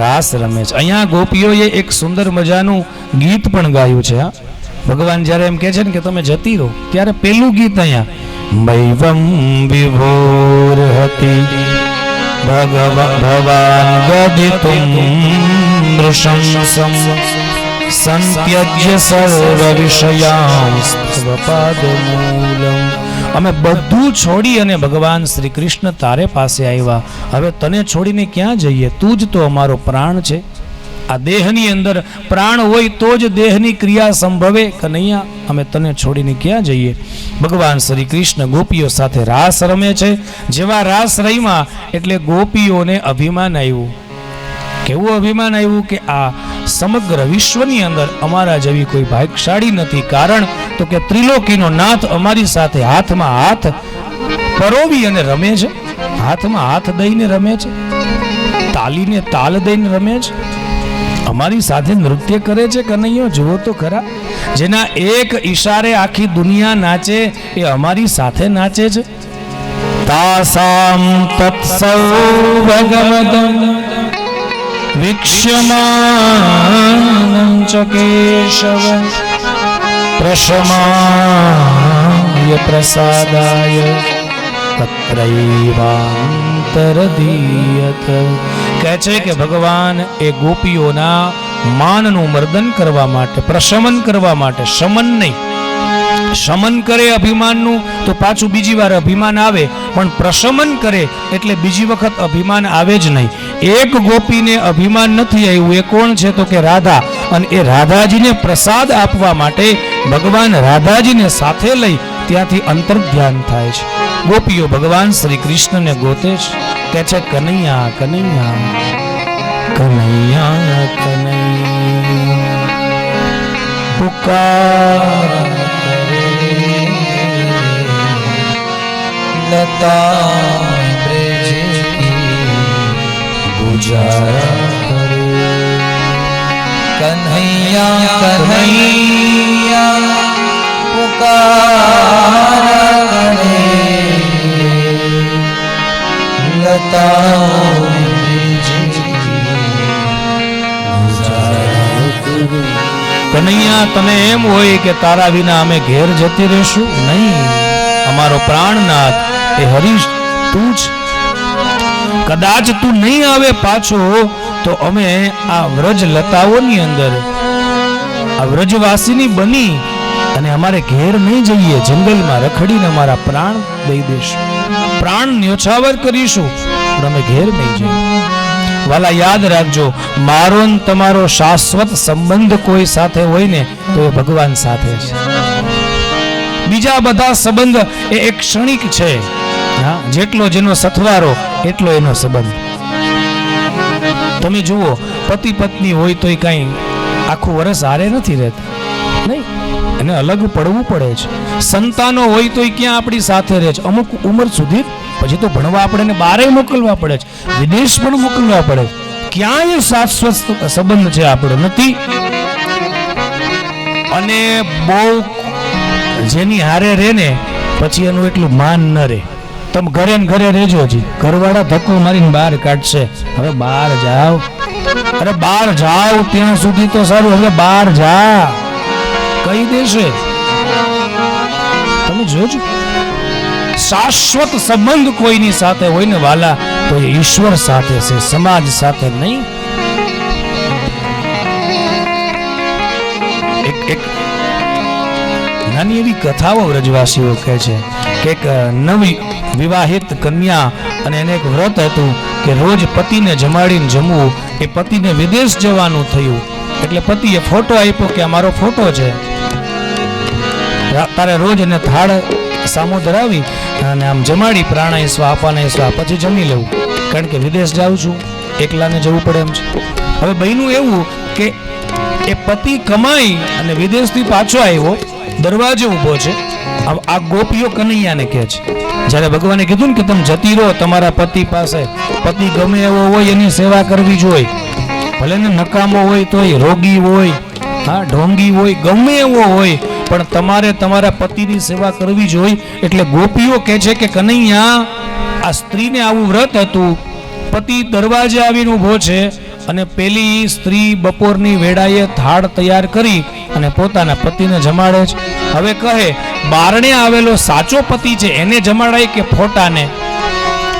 A: રાસ રમે છે. અહીંયા ગોપીઓએ એક સુંદર મજાનું ગીત પણ ગાયું છે. ભગવાન જ્યારે એમ કહે છે ને કે તમે જતી રહો, ત્યારે પેલું ગીત અહીંયા મૈવમ વિભોર હતી ભગવાન ગદિતુમ નૃશંસમ સંત્યજ્ય સર્વ વિષયાં સ્વપાદમૂલમ. અમે બધું છોડી અને ભગવાન શ્રી કૃષ્ણ તારે પાસે આવ્યા. હવે તને છોડીને ક્યાં જઈએ? તું જ તો અમારો પ્રાણ છે. આ દેહની અંદર પ્રાણ હોય તો જ દેહની ક્રિયા સંભવે. કનૈયા, અમે તને છોડીને ક્યાં જઈએ? ભગવાન શ્રી કૃષ્ણ ગોપીઓ સાથે રાસ રમે છે. જેવા રાસ રમ્યા એટલે ગોપીઓને અભિમાન આવ્યું. કેવું અભિમાન આવ્યું કે આ સમગ્ર વિશ્વની અંદર અમારા જેવી કોઈ ભાગ્યશાળી નથી. કારણ તો કે ત્રિલોકીનો નાથ અમારી સાથે હાથમાં હાથ પરોવી અને રમે છે, હાથમાં હાથ દઈને રમે છે, તાલીને તાલ દઈને રમે છે, અમારી સાથે નૃત્ય કરે છે. કનૈયો જુઓ તો ખરા, જેના એક ઈશારે આખી દુનિયા નાચે એ અમારી સાથે નાચે છે. તાસામ તત્સર્વ ભગવદં વીક્ષ્યમાનં ચ કેશવ પ્રશમાય પ્રસાદાય તત્રૈવાંતરદીયત. કહે છે કે ભગવાન એ ગોપીઓના માનનું મર્દન કરવા માટે, પ્રશમન કરવા માટે, શમન નહીં, શમન કરે અભિમાનનું તો પાછું બીજી વાર અભિમાન આવે, પણ પ્રશમન કરે એટલે બીજી વખત અભિમાન આવે જ નહીં. એક ગોપીને અભિમાન નથી આવ્યું. એ કોણ છે? તો કે રાધા. અને એ રાધાજીને પ્રસાદ આપવા માટે ભગવાન રાધાજીને સાથે લઈ ત્યાંથી અંતર ધ્યાન થાય છે. ગોપીઓ ભગવાન શ્રી કૃષ્ણને ગોતે છે, કે છે કનૈયા કનૈયા કનૈયા કનૈયા પુકાર
B: લતા બ્રિજ
A: ગુજારા
B: કન્હૈયા કન્હૈયા પુકાર કરે લતા બ્રિજ
A: કનૈયા, તને એમ હોય કે તારા વિના અમે ઘેર જતી રહેશું? નહીં, અમારો પ્રાણનાથ એ હરીશ તું જ. કદાચ તું નહીં આવે પાછો તો અમે આ વ્રજ લતાઓની અંદર આ વ્રજવાસીની બની અને અમારે ઘેર નહીં જઈએ, જંગલમાં રખડીને અમારા પ્રાણ દઈ દઈશું, પ્રાણ ન્યોછાવર કરીશું, પણ અમે ઘેર નહીં જઈએ. વાલા યાદ રાખજો, મારો ને તમારો શાશ્વત સંબંધ કોઈ સાથે હોય ને તો એ ભગવાન સાથે છે. બીજા બધા સંબંધ એ એક ક્ષણિક છે. જેટલો જેનો સથવારો એટલો એનો સંબંધ. તમે જુઓ, પતિ પત્ની હોય તો કઈ આખું વર્ષ હારે નથી રહેતા, નહીં, એને અલગ પડવું પડે છે. સંતાનો હોય તો ક્યાં આપણી સાથે રહે છે, અમુક ઉંમર સુધી, પછી તો ભણવા આપણે બહારે મોકલવા પડે છે, વિદેશ પણ મોકલવા પડે છે. ક્યાંય શાશ્વત સંબંધ છે આપણો નથી. અને બહુ જેની હારે રહે ને પછી એનું એટલું માન ન રહે. તમે ઘરે ને ઘરે રહેજો, જી ઘરવાળા ધક્કો મારીને બહાર કાઢશે, હવે બહાર જાઓ, અરે બહાર જાઓ, ત્યાં સુધી તો સારું, હવે બહાર જા કહી દેશે. તમે જોજો, શાશ્વત સંબંધ કોઈની સાથે હોય ને વાલા તો એ ઈશ્વર સાથે છે, સમાજ સાથે નહીં. એક નાની એવી કથાઓ વ્રજવાસીઓ કહે છે કે એક નવી વિવાહિત કન્યા અને એને એક વ્રત હતું કે રોજ પતિને જમાડીને જમવું. એ પતિને વિદેશ જવાનું થયું એટલે પતિએ ફોટો આપ્યો કે આ મારો ફોટો છે, તારે રોજ એને થાળ સામો ધરાવી અને આમ જમાડી પ્રાણાય સ્વા અપાનાય સ્વા પછી જમી લેવું, કારણ કે વિદેશ જાઉં છું, એકલાને જવું પડે એમ છે. હવે બહેનું એવું કે એ પતિ કમાઈ અને વિદેશથી પાછો આવ્યો, દરવાજે ઊભો છે. આ ગોપીઓ કનૈયાને કહે છે, જ્યારે ભગવાને કીધું ને કે તમે જતી રહો તમારા પતિ પાસે, પતિ ગમે એવો હોય એની સેવા કરવી જોઈએ, ભલે ને નકામો હોય તોય, રોગી હોય, હા ઢોંગી હોય, ગમે એવો હોય, પણ તમારે તમારા પતિની સેવા કરવી જોઈએ. એટલે ગોપીઓ કહે છે કે કનૈયા, આ સ્ત્રીને આવું વ્રત હતું, પતિ દરવાજે આવીને ઊભો છે અને પેલી સ્ત્રી બપોરની વેળાએ થાળ તૈયાર કરી અને પોતાના પતિને જમાડે છે. હવે કહે બારણે આવેલો સાચો પતિ છે એને જમાડાય કે ફોટાને?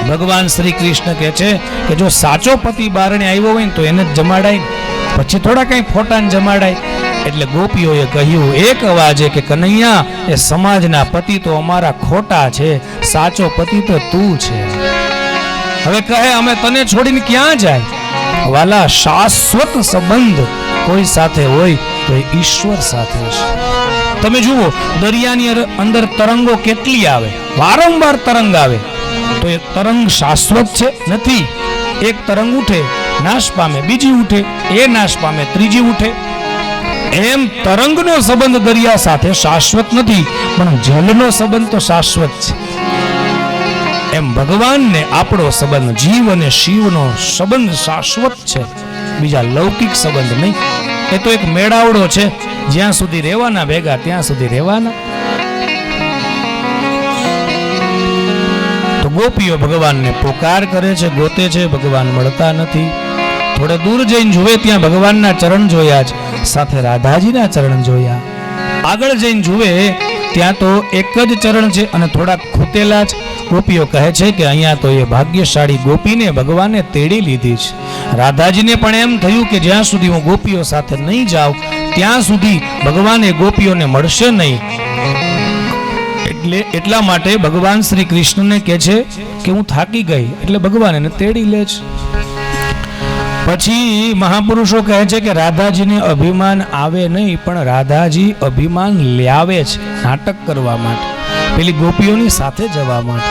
A: ભગવાન શ્રી કૃષ્ણ કહે છે કે જો સાચો પતિ બારણે આવ્યો હોય ને તો એને જ જમાડાય, પછી થોડા કઈ ફોટાને જમાડાય. એટલે ગોપીઓએ કહ્યું એક અવાજે કે કનૈયા, એ સમાજના પતિ તો અમારા ખોટા છે, સાચો પતિ તો તું છે. હવે કહે અમે તને છોડીને ક્યાં જાય? વાલા, શાશ્વત સંબંધ કોઈ સાથે હોય તો એ ઈશ્વર સાથે છે. તમે જુઓ દરિયાની અંદર તરંગો કેટલી આવે, વારંવાર તરંગ આવે, તો એ તરંગ શાશ્વત છે? નથી. એક તરંગ ઉઠે, નાશ પામે, બીજી ઉઠે, એ નાશ પામે, ત્રીજી ઉઠે. એમ તરંગનો સંબંધ દરિયા સાથે શાશ્વત નથી, પણ જલનો સંબંધ તો શાશ્વત છે. એમ ભગવાનને આપણો સંબંધ, જીવ અને શિવનો સંબંધ શાશ્વત છે, બીજા લૌકિક સંબંધ નહીં. એ તો એક મેળાવડો છે, જ્યાં સુધી રહેવાના ભેગા ત્યાં સુધી રહેવાના. તો ગોપીઓ ભગવાનને પોકાર કરે છે, ગોતે છે, ભગવાન મળતા નથી. થોડે દૂર જઈને જુએ ત્યાં ભગવાનના ચરણ જોયા છે, સાથે રાધાજીના ચરણ જોયા. આગળ જઈને જુએ ત્યાં તો એક જ ચરણ છે અને થોડા ખૂટેલા છે. ગોપીઓ કહે છે કે અહીંયા તો એ ભાગ્યશાળી ગોપીને ભગવાને તેડી લીધી છે. રાધાજીને પણ એમ થયું કે જ્યાં સુધી હું ગોપીઓ સાથે નહીં જાઉં ત્યાં સુધી ભગવાન એ ગોપીઓને મળશે નહીં. એટલા માટે ભગવાન શ્રી કૃષ્ણને કહે છે કે હું થાકી ગઈ, એટલે ભગવાન એને તેડી લે છે. પછી મહાપુરુષો કહે છે કે રાધાજીને અભિમાન આવે નહીં, પણ રાધાજી અભિમાન લાવે છે નાટક કરવા માટે, પેલી ગોપીઓની સાથે જવા માટે.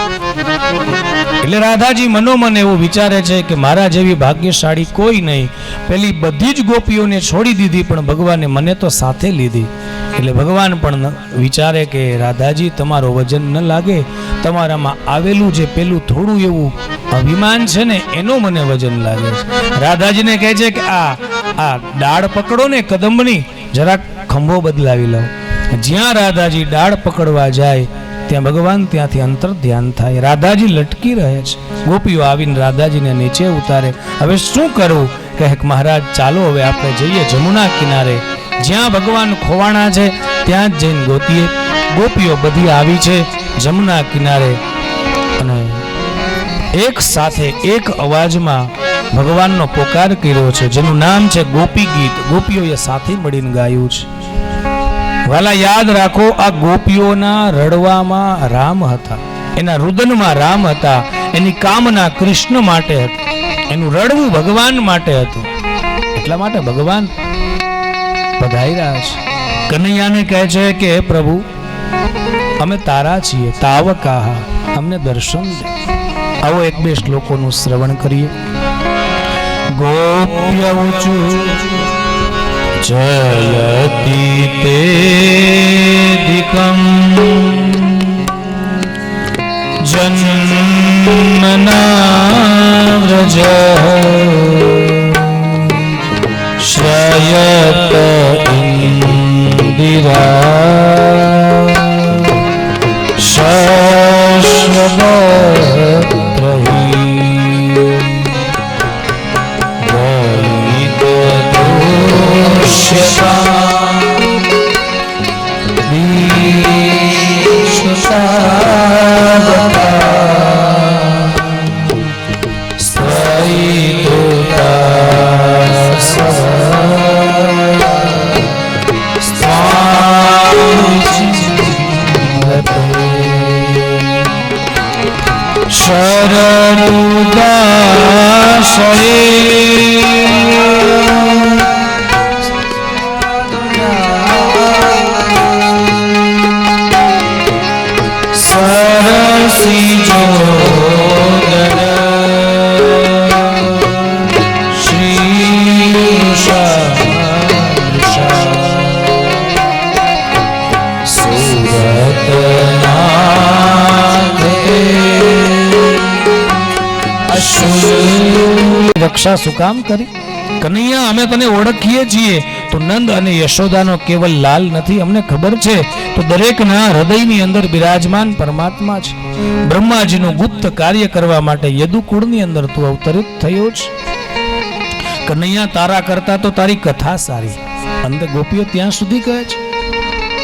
A: એટલે રાધાજી મનોમન એવું વિચારે છે કે મારા જેવી ભાગ્યશાળી કોઈ નહીં, પેલી બધી જ ગોપીઓને છોડી દીધી પણ ભગવાને મને તો સાથે લીધી. એટલે ભગવાન પણ વિચારે કે રાધાજી તમારો વજન ન લાગે, તમારામાં આવેલું જે પેલું થોડું એવું અભિમાન છે ને એનો મને વજન લાગે છે. રાધાજીને કહે છે કે આ ડાળ પકડો ને કદંબની, જરાક ખંભો બદલાવી લો. જ્યાં રાધાજી ડાળ પકડવા જાય ત્યાં ભગવાન ત્યાંથી અંતર ધ્યાન થાય. રાધાજી લટકી રહે છે. ગોપીઓ આવીને રાધાજીને નીચે ઉતારે. હવે શું કરવું? કહે મહારાજ ચાલો હવે આપણે જઈએ જમુના કિનારે, જ્યાં ભગવાન ખોવાણા છે ત્યાં જ જઈને ગોતીએ. ગોપીઓ બધી આવી છે જમુના કિનારે અને એક સાથે એક અવાજમાં ભગવાનનો પોકાર કર્યો છે, જેનું નામ છે ગોપી ગીત. ગોપીઓએ સાથે મળીને ગાયું છે. વાલા યાદ રાખો, આ ગોપીઓના રડવામાં રામ હતા, એના રુદનમાં રામ હતા, એની કામના કૃષ્ણ માટે હતી, એનું રડવું ભગવાન માટે હતું. એટલા માટે ભગવાન પધાર્યા છે. કનૈયાને કહે છે કે પ્રભુ અમે તારા છીએ, તાવકાહા, અમને દર્શન દે. આવો એક બે શ્લોકોનું શ્રવણ કરીએ. ગોપ્ય ઊંચું જયતિ તે દિકમ જન્મના વ્રજ શ્રયત ઇન્દિરા શશ્વતરહી રક્ષા શું કામ કરી? કનૈયા, અમે તને ઓળખીએ છીએ તો નંદ અને યશોદાનો કેવલ લાલ નથી, અમને ખબર છે તો દરેકના હૃદયની અંદર બિરાજમાન પરમાત્મા છે. બ્રહ્માજીનું ગુપ્ત કાર્ય કરવા માટે યદુકુળની અંદર તું અવતરિત થયો છે. કનૈયા, તારા કરતા તો તારી કથા સારી. અંતે ગોપીઓ ત્યાં સુધી કહે છે,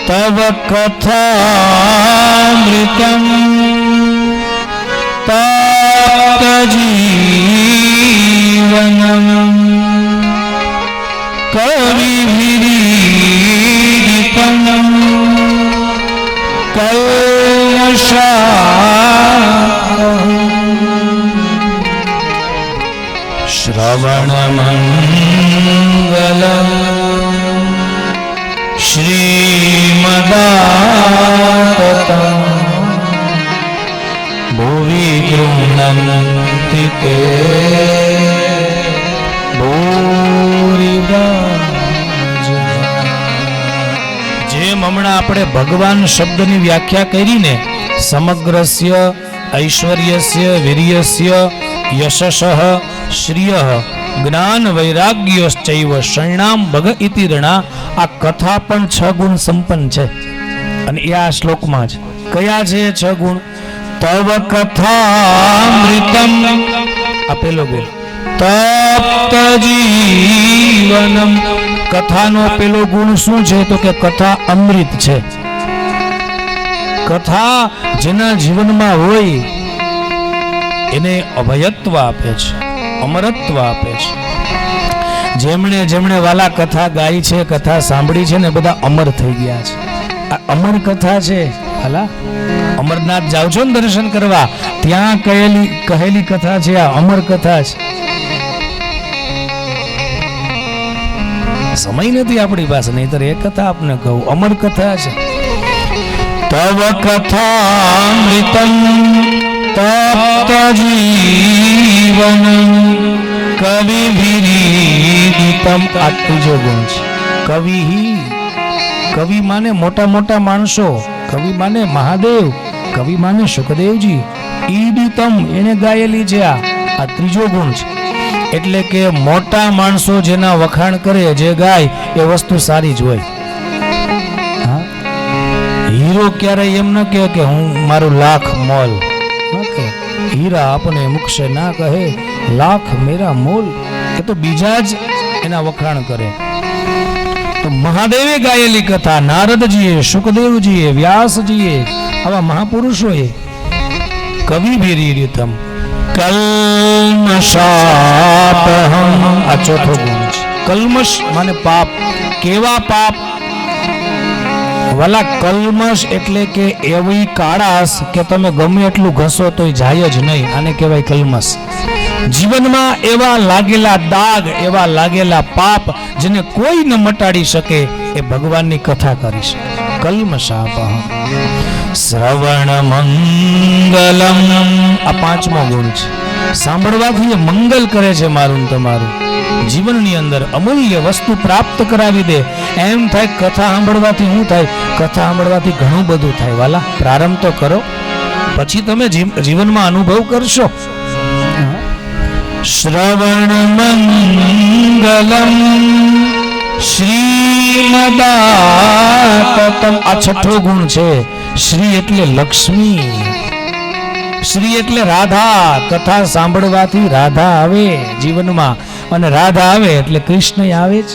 A: તવ કથામૃતમ તપ્ત જીવનમ કવિવિરીડિતમ કલ્મષાપહં શ્રવણમંગલમ શ્રીમદાતતં ભુવિ ગૃહ્ણન્તિ તે જેમ હમણાં આપણે ભગવાન શબ્દની વ્યાખ્યા કરીને સમગ્રસ્ય ઐશ્વર્યસ્ય વીર્યસ્ય યશસઃ શ્રિયઃ જ્ઞાન વૈરાગ્યશ્ચૈવ શરણામ ભગ ઇતિ રણા, આ કથા પણ 6 ગુણ સંપન્ન છે. અને એ આ શ્લોકમાં છે. કયા છે 6 ગુણ? તવ કથામૃતમ, આ પેલો ગુણ. તપ્ત જીવનમ, કથાનો પેલો ગુણ શું છે તો કે કથા અમૃત છે. કથા જેના જીવનમાં હોય એને અભયત્વ આપે છે, અમરત્વ આપે છે. જેમણે જેમણે વાલા કથા ગાઈ છે, કથા સાંભળી છે ને બધા અમર થઈ ગયા છે. આ અમર કથા છે. હાલા અમરનાથ જાવ છો ને દર્શન કરવા, ત્યાં કહેલી કથા છે, આ અમર કથા છે. સમય નથી આપણી પાસે, નહીતર એ કથા આપને કહું, અમર કથા છે. તવ કથામૃતમ તપ્ત જીવનમ કવિવિરીડિતમ, આ ત્રીજો ગુણ છે. કવિ માને મોટા મોટા માણસો, કવિ માને મહાદેવ, કવિ માને સુખદેવજી. ઈડિતમ, એને ગાયેલી છે. આ ત્રીજો ગુણ છે. એટલે કે મોટા માણસો જેના વખાણ કરે, જે ગાય, એ વસ્તુ સારી જ હોય. હીરો ક્યારેય એમ ન કહે કે હું મારું લાખ મોલ, હીરા આપને મુખશે ના કહે લાખ મેરા મોલ, એ તો બીજા જ એના વખાણ કરે. તો મહાદેવે ગાયેલી કથા, નારદજીએ, સુખદેવજીએ, વ્યાસજીએ, આવા મહાપુરુષોએ. કવિ વિરીડિતમ કલ્મષાપહં, આ ચોથો ગુણ છે. કલ્મશ માને પાપ. કેવા પાપ? વાલા કલ્મશ એટલે કે એવી કાળાશ કે તમે ગમે એટલું ઘસો તોય જાય જ નહીં, આને કહેવાય કલ્મશ. જીવનમાં એવા લાગેલા દાગ, એવા લાગેલા પાપ જેને કોઈ ન મટાડી શકે, એ ભગવાનની કથા કરી શકે. કલ્મષાપહં શ્રવણ મંગલમ, આ પાંચમો ગુણ છે. સાંભળવાથી એ મંગલ કરે છે મારું તમારું. જીવનની અંદર અમૂલ્ય વસ્તુ પ્રાપ્ત કરાવી દે. એમ થાય કથા સાંભળવાથી શું થાય? કથા સાંભળવાથી ઘણું બધું થાય. વાલા, પ્રારંભ તો કરો, પછી તમે જીવનમાં અનુભવ કરશો. શ્રવણ મંગલમ શ્રીમદાતતમ, આ છઠ્ઠો ગુણ છે. શ્રી એટલે લક્ષ્મી, શ્રી એટલે રાધા. કથા સાંભળવાથી રાધા આવે જીવનમાં, અને રાધા આવે એટલે કૃષ્ણ આવે જ.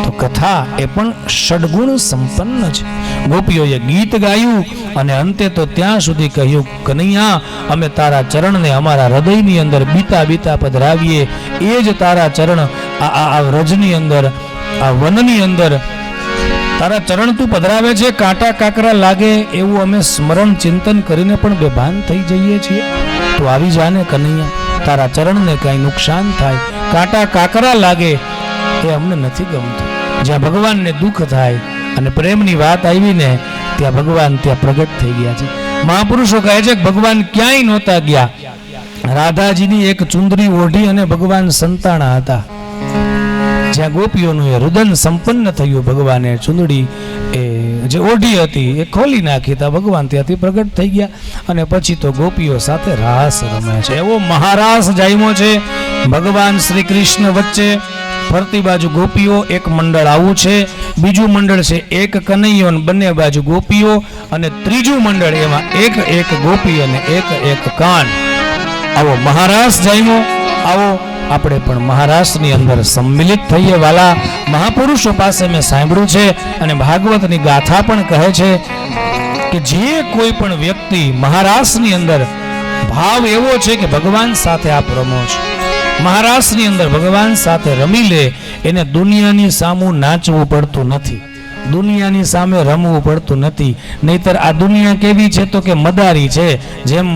A: તો કથા એ પણ ષડગુણ સંપન્ન છે. ગોપીઓએ ગીત ગાયું અને અંતે તો ત્યાં સુધી કહ્યું, કનૈયા, અમે તારા ચરણને અમારા હૃદયની અંદર બીતા બીતા પધરાવીએ. એ જ તારા ચરણ આ વ્રજની અંદર, આ વનની અંદર તારા ચરણ તું પધરાવે છે. કાંટા કાકરા લાગે એવું અમે સ્મરણ ચિંતન કરીને પણ બેભાન થઈ જઈએ છીએ. તો આવી જાને કનૈયા, તારા ચરણને કઈ નુકસાન થાય, કાંટા કાકરા લાગે, એ અમને નથી ગમતું. જ્યાં ભગવાનને દુઃખ થાય અને પ્રેમની વાત આવી ને, ત્યાં ભગવાન ત્યાં પ્રગટ થઈ ગયા છે. મહાપુરુષો કહે છે કે ભગવાન ક્યાંય નહોતા ગયા. રાધાજીની એક ચુંદડી ઓઢી અને ભગવાન સંતાણા હતા. જ્યાં ગોપીઓનું એ રુદન સંપન્ન થયું, ભગવાને ચુંદડી એ જે ઓઢી હતી એ ખોલી નાખી તા ભગવાન ત્યાંથી પ્રગટ થઈ ગયા અને પછી તો ગોપીઓ સાથે રાસ રમે છે. એવો મહારાસ જામ્યો છે ભગવાન શ્રી કૃષ્ણ વચ્ચે. ફરતી બાજુ ગોપીઓ, એક મંડળ આવું છે, બીજું મંડળ છે એક કનૈયો અને બંને બાજુ ગોપીઓ, અને ત્રીજું મંડળ એમાં એક એક ગોપી અને એક એક કાન. આવો મહારાસ જામ્યો. આવો આપણે પણ મહારાષ્ટ્રની અંદર સંમિલિત થઈએ. વાલા મહાપુરુષો પાસે મેં સાંભળ્યું છે અને ભાગવતની ગાથા પણ કહે છે કે જે કોઈ પણ વ્યક્તિ મહારાષ્ટ્રની અંદર ભાવ એવો છે કે ભગવાન સાથે આપ રમો છો, મહારાષ્ટ્રની અંદર ભગવાન સાથે રમી લે, એને દુનિયાની સામું નાચવું પડતું નથી, દુનિયાની સામે રમવું પડતું નથી. નહીતર આ દુનિયા કેવી છે તો કે મદારી છે. જેમ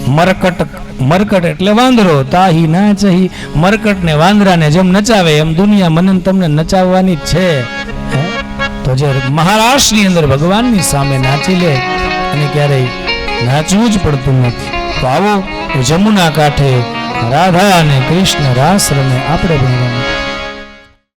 A: મરકટ એટલે વાંદરો, તાહી નાચહી, મરકટ ને વાંદરાને જેમ નચાવે એમ દુનિયા મને તમને નચાવવાની જ છે. તો જે મહારાષ્ટ્રની અંદર ભગવાનની સામે નાચી લે અને ક્યારેય નાચવું જ પડતું નથી. તો આવો જમુના કાંઠે રાધા અને કૃષ્ણ રાસ રમે, આપણે પણ